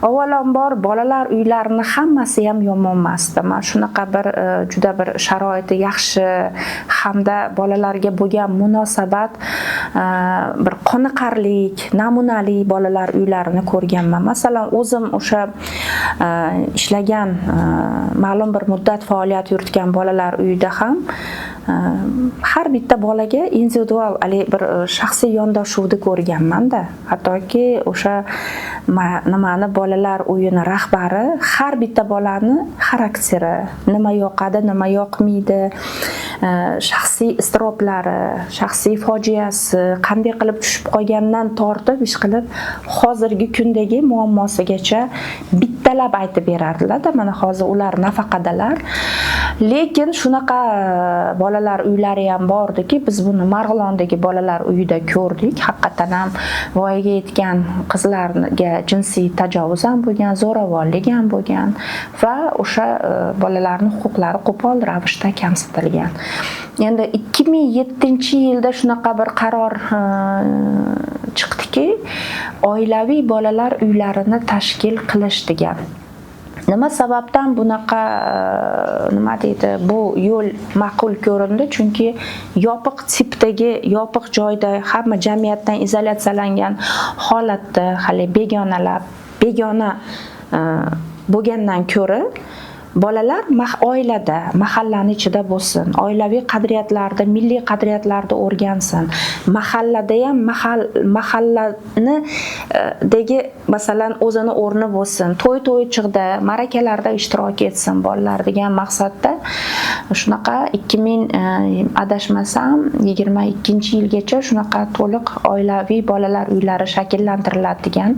Avvalambor bolalar uylarini hammasi ham yomon emasdi. Men shunaqa bir juda bir sharoiti yaxshi hamda bolalarga bo'lgan munosabat bir qoniqarlik, namunali bolalar uylarini ko'rganman. Masalan, o'zim o'sha ishlagan ma'lum bir muddat faoliyat yuritgan bolalar uyida ham har bitta bolaga individual bir shaxsiy yondashuvni ko'rganman-da. Hattoki o'sha nimani bolalar uyini rahbari har bitta bolani xarakteri, nima yoqadi, nima yoqmaydi, shaxsiy iztiroblari, shaxsiy fojiasi, qanday qilib tushib qolgandan tortib ish qilib hozirgi kundagi muammosigacha bittalab aytib berardilar-da. Mana hozir ular nafaqadalar. Lekin shunaqa bolalar uylari ham bordiki, biz buni Marg'ilondagi bolalar uyida ko'rdik. Haqiqatan ham voyaga yetgan qizlarga jinsiy tajovuz ham bo'lgan, zo'ravonlik ham bo'lgan va o'sha bolalarning huquqlari qo'pol ravishda kamsitilgan. Endi 2007-yilda shunaqa bir qaror chiqdiki, oilaviy bolalar uylarini tashkil qilish degan. Nima sababdan bunaqa nima deydi, bu yo'l ma'qul ko'rindi? Chunki yopiq tipdagi, yopiq joyda hamma jamiyatdan izolyatsiyalangan holatda hali begona bo'lgandan ko'ra bolalar oilada, mahallani ichida bo'lsin, oilaviy qadriyatlarda, milliy qadriyatlarda o'rgansin. Mahallada ham mahalladagi masalan o'zini o'rni bo'lsin. To'y-to'ychiqda, ma'rakalarda ishtirok etsin bolalar degan maqsadda shunaqa 2000 adashmasam 22-yilgacha shunaqa to'liq oilaviy bolalar uylari shakllantiriladi degan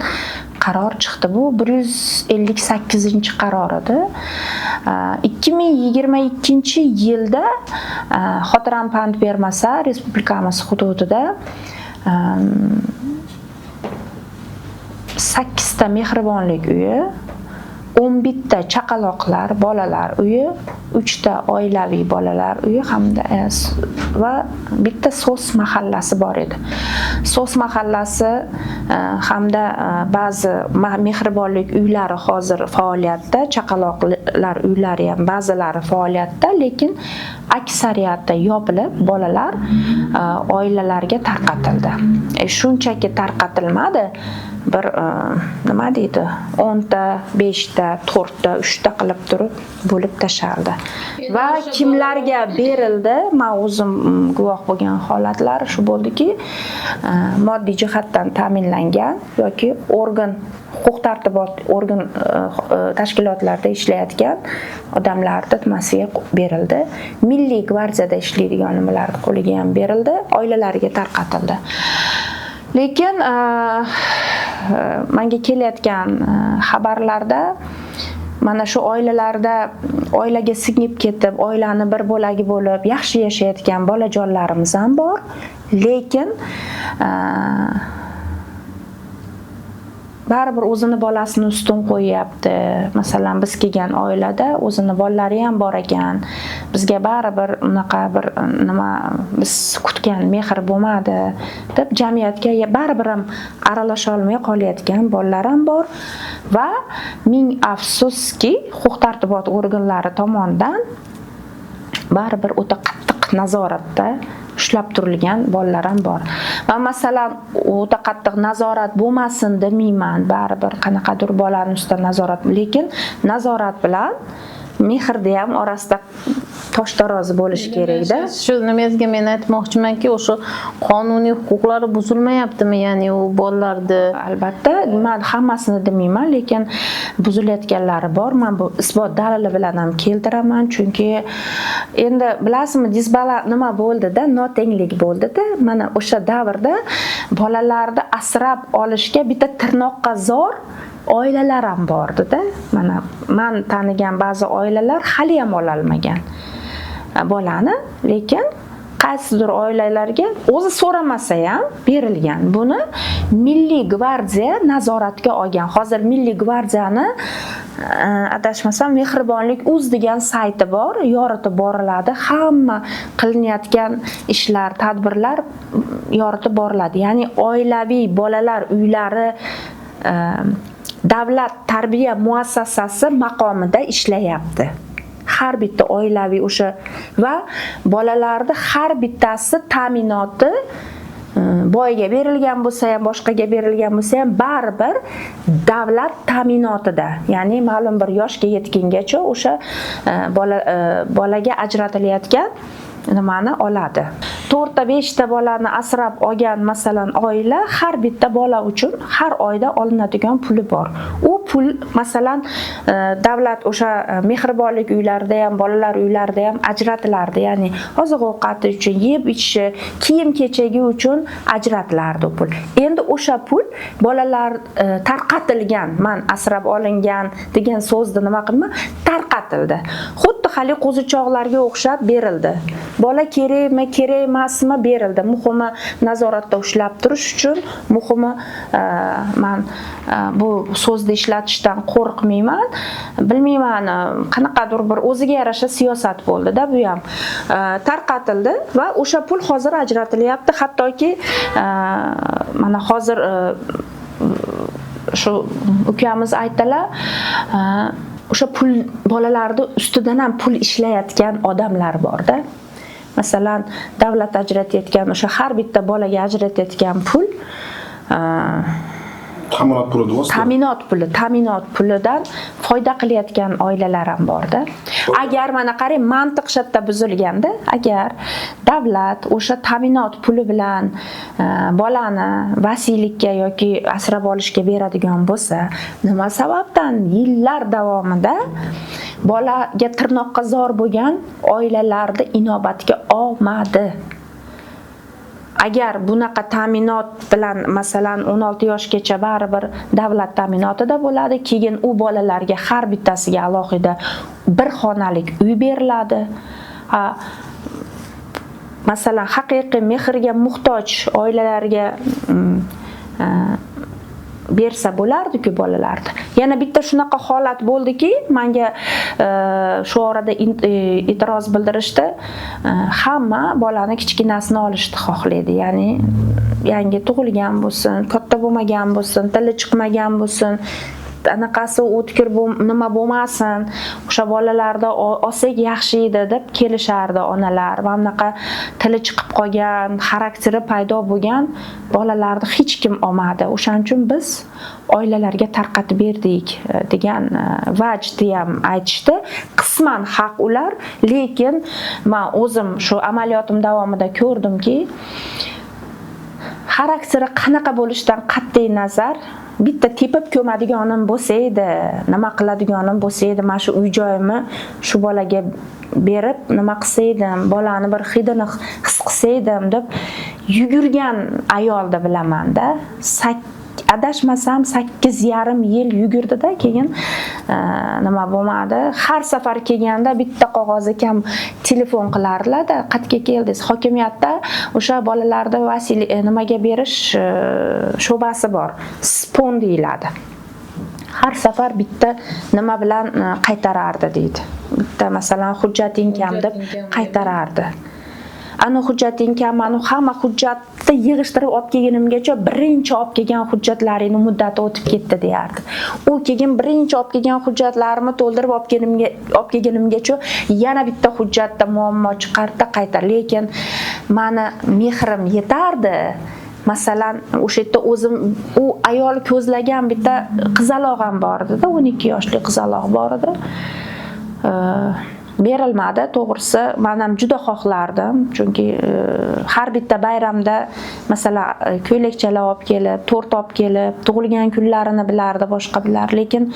qaror chiqdi. Bu 158-qaror edi. 2022-yilda xotiram pand bermasa respublikamiz hududida 8 ta mehribonlik uyi, 11 ta chaqaloqlar bolalar uyi, 3 ta oilaviy bolalar uyi hamda va bitta SOS mahallasi bor edi. SOS mahallasi hamda ba'zi mehribonlik uylari hozir faoliyatda, chaqaloqlar uylari ham ba'zilari faoliyatda, lekin aksariyati yopilib bolalar oilalarga tarqatildi. Shunchaki tarqatilmadi. Bir nima deydi, 10 ta, 5 ta, 4 ta, 3 ta qilib turib bo'lib tashaldi. Va kimlarga berildi? Men o'zim guvoh bo'lgan holatlar shu bo'ldiki, moddiy jihatdan ta'minlangan yoki huquq-tartibot organ tashkilotlarda ishlayotgan odamlarning nimasiga berildi. Milliy gvardiyada ishlaydigan nimalar qo'liga ham berildi, oilalariga tarqatildi. Lekin menga kelayotgan xabarlarda mana shu oilaga singib ketib, oilani bir bo'lagi bo'lib, yaxshi yashayotgan bolajonlarimiz ham bor. Lekin baribir o'zini bolasini ustun qo'yyapti. Masalan, biz kelgan oilada o'zini bolalari ham bor ekan. Bizga baribir unaqa bir nima biz kutgan mehr bo'lmadi deb jamiyatga baribir ham aralasha olmay qolayotgan bolalar ham bor va ming afsuski huquq-tartibot organlari tomonidan baribir o'ta qattiq nazoratda ushlab turilgan bolalar ham bor. Va masalan, o'ta qattiq nazorat bo'lmasin demayman, baribir qanaqadir bolaning ustidan nazorat, lekin nazorat bilan mehrda ham orasida tosh-tarozi bo'lishi kerak-da. Shu nimasiga men aytmoqchimanki, o'sha qonuniy huquqlari buzilmayaptimi, ya'ni u bolalarda? Albatta, men hammasini demayman, lekin buzilayotganlari bor. Men bu isbot dalili bilan ham keltiraman, chunki endi bilasizmi, disbalans nima bo'ldi-da, notenglik bo'ldi-da. Mana o'sha davrda bolalarni asrab olishga bitta tirnoqqa zor oilalar ham bordi-da. Mana men tanigan ba'zi oilalar hali ham ola olmagan bolani, lekin qaysidir oilalarga o'zi so'ramasa ham berilgan. Buni Milliy gvardiya nazoratga olgan. Hozir Milliy gvardiyani adashmasam mehribonlik.uz degan sayti bor, yoritib boriladi. Hamma qilinayotgan ishlar, tadbirlar yoritib boriladi. Ya'ni oilaviy bolalar uylari davlat tarbiya muassasasi maqomida ishlayapti. Har bitta oilaviy o'sha va bolalarning har bittasi ta'minoti boyga berilgan bo'lsa ham, boshqaga berilgan bo'lsa ham baribir davlat ta'minotida, ya'ni ma'lum bir yoshga yetgungacha o'sha bolaga ajratilayotgan nimani oladi. 4-5 ta bolani asrab olgan masalan oila har bitta bola uchun har oyda olinadigan puli bor. U pul masalan davlat o'sha mehribonlik uylarida ham, bolalar uylarida ham ajratilardi. Ya'ni oziq-ovqati uchun, yeb-ichishi, kiyim-kechagi uchun ajratilardi pul. Endi o'sha pul bolalar tarqatilgan, men asrab olingan degan so'zni nima qilma, tarqatildi. Xuddi hali qo'zichoqlarga o'xshab berildi. Bola kerakmi, kerak emasmi berildi. Muhimi nazoratda ushlab turish uchun, muhimi men bu so'zni ishlatishdan qo'rqmayman. Bilmayman, qanaqadir bir o'ziga yarasha siyosat bo'ldi-da bu ham. Tarqatildi va o'sha pul hozir ajratilyapti. Hattoki mana hozir shu ukamiz aytdilar, o'sha pul bolalarning ustidan ham pul ishlayotgan odamlar bor-da. Masalan, davlat ajratayotgan o'sha har bitta bolaga ajratayotgan pul ta'minot pulidan foyda qilayotgan oilalar ham bor-da. Agar mana qarang, mantiq shatda buzilganda, agar davlat o'sha ta'minot puli bilan bolani vasiylikka yoki asrab olishga beradigan bo'lsa, nima sababdan yillar davomida bolaga tirnoqqa zor bo'lgan oilalarni inobatga olmadi? Agar bunaqa ta'minot bilan masalan 16 yoshgacha baribir davlat ta'minotida bo'ladi, keyin u bolalarga har bittasiga alohida bir xonalik uy beriladi. Masalan, haqiqiy mehrga muhtoj oilalarga bersa bo'lardi-ku bolalarni. Yana bitta shunaqa holat bo'ldiki, menga shu orada e'tiroz bildirishdi. Hamma bolani kichkinasini olishni xohlaydi. Ya'ni yangi tug'ilgan bo'lsin, katta bo'lmagan bo'lsin, tili chiqmagan bo'lsin, anaqasi o'tkir nima bo'lmasin, o'sha bolalarda olsak yaxshi edi deb kelishardi onalar. Va bunaqa tili chiqib qolgan, xarakteri paydo bo'lgan bolalarni hech kim olmadi. O'shaning uchun biz oilalarga tarqatib berdik degan vajni ham aytishdi. Qisman haq ular, lekin men o'zim shu amaliyotim davomida ko'rdimki, xarakteri qanaqa bo'lishidan qat'iy nazar bitta tepib ko'madiganim bo'lsa edi, nima qiladiganim bo'lsa edi, mana shu uy joyimni shu bolaga berib nima qilsa edim, bolani bir hidini his qilsa edim deb yugurgan ayolni bilaman-da. Adashmasam 8,5 yil yugurdi-da, keyin nima bo'lmadi. Har safar kelganda bitta qog'ozi kam telefon qilarlar-da, qayerga keldingiz? Hokimiyatda o'sha bolalarni vasiylik nimaga berish sho'basi bor. Spon deyiladi. Har safar bitta nima bilan qaytarardi deydi. Bitta masalan hujjating kam deb qaytarardi. Ana hujjating kam, mana hamma hujjatni yig'ishtirib olib kelganimgacha birinchi olib kelgan hujjatlaringni muddati o'tib ketdi deyardi. U keyin birinchi olib kelgan hujjatlarimni to'ldirib olib kelganimgacha yana bitta hujjatda muammo chiqardi, qaytar. Lekin meni mehrim yetardi. Masalan, o'sha yerda o'zim u ayol ko'zlagan bitta qizalog'im bor edi-da, 12 yoshli qizaloq bor edi. Berilmadi, to'g'risi men ham juda xohlardim, chunki har bitta bayramda masalan ko'ylakchalar olib kelib, tort olib kelib, tug'ilgan kunlarini bilardi, boshqa bilar, lekin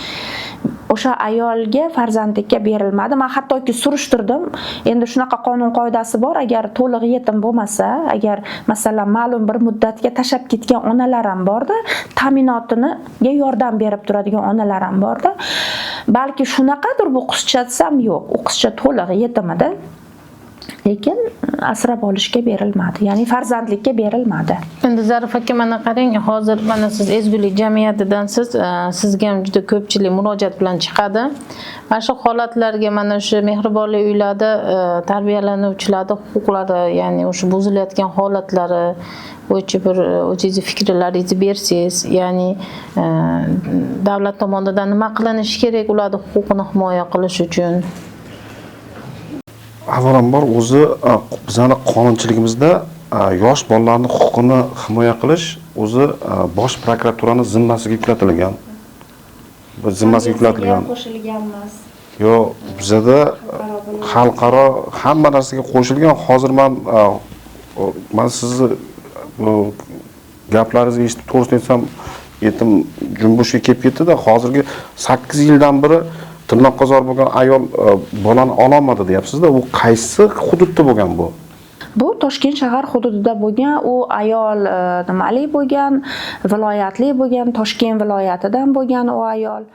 o'sha ayolga farzandlikka berilmadi. Men hattoki surishtirdim. Endi shunaqa qonun qoidasi bor, agar to'liq yetim bo'lmasa, agar masalan ma'lum bir muddatga tashab ketgan onalar ham borda, ta'minotiga yordam berib turadigan onalar ham borda. Balki shunaqadir bu qizcha desam, yo'q, u qizcha to'liq yetim edi. lekin asrab olishga berilmadi, ya'ni farzandlikka berilmadi. Endi Zarif aka, mana qarang, hozir mana siz ezgulik jamiyatidansiz, sizga ham juda ko'pchilik murojaat bilan chiqadi. Mana shu holatlarga, mana shu mehribonlik uylarida tarbiyalanuvchilarning huquqlari, ya'ni o'sha buzilayotgan holatlari bo'yicha bir o'zingizni fikrlaringizni bersangiz, ya'ni davlat tomonidan nima qilinishi kerak ularning huquqini himoya qilish uchun? Avvalambor o'zi bizning qonunchiligimizda yosh bolalarning huquqini himoya qilish o'zi Bosh prokuraturaning zimmasiga yuklatilgan. Bu zimmasiga yuklatilgan. Qo'shilganmiz. Yo'q, bizda xalqaro hamma narsaga qo'shilgan. Hozir men sizni bu gaplaringizni eshitib to'g'risini aytsam, etim jumbushga kelib ketdi-da. Hozirgi 8 yildan beri tirnoqqazor bo'lgan ayol bolani ololmadi deyapsiz-da. U qaysi hududda bo'lgan bu? Bu Toshkent shahar hududida bo'lgan, u ayol nimali bo'lgan, viloyatli bo'lgan, Toshkent viloyatidan bo'lgan u ayol.